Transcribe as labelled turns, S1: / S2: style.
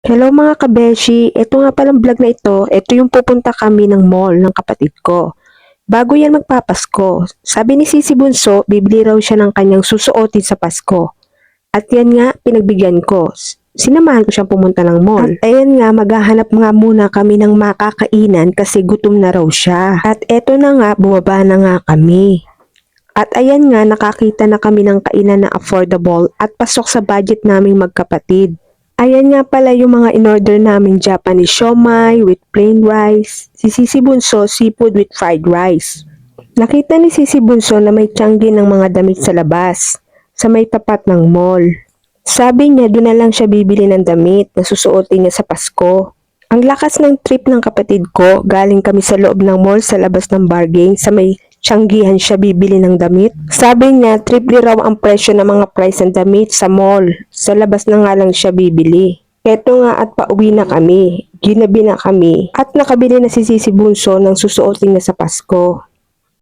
S1: Hello mga kabeshi, ito nga palang vlog na ito yung pupunta kami ng mall ng kapatid ko. Bago yan magpapasko, sabi ni Sisi Bunso, bibili raw siya ng kanyang susuotin sa Pasko. At yan nga, pinagbigyan ko. Sinamahan ko siyang pumunta ng mall. At ayan nga, maghahanap nga muna kami ng makakainan kasi gutom na raw siya. At eto na nga, bumaba na nga kami. At ayan nga, nakakita na kami ng kainan na affordable at pasok sa budget naming magkapatid. Ayan nga pala yung mga in-order naming Japanese siomai with plain rice, si Sisi Bunso seafood with fried rice. Nakita ni Sisi Bunso na may tiyanggi ng mga damit sa labas, sa may tapat ng mall. Sabi niya doon na lang siya bibili ng damit na susuotin niya sa Pasko. Ang lakas ng trip ng kapatid ko, galing kami sa loob ng mall sa labas ng bargain sa may tiyanggihan siya bibili ng damit. Sabi niya, triple raw ang presyo ng mga price ng damit sa mall. Sa labas na nga lang siya bibili. Eto nga at pauwi na kami. Ginabi na kami. At nakabili na si Sisi Bunso ng susuotin niya sa Pasko.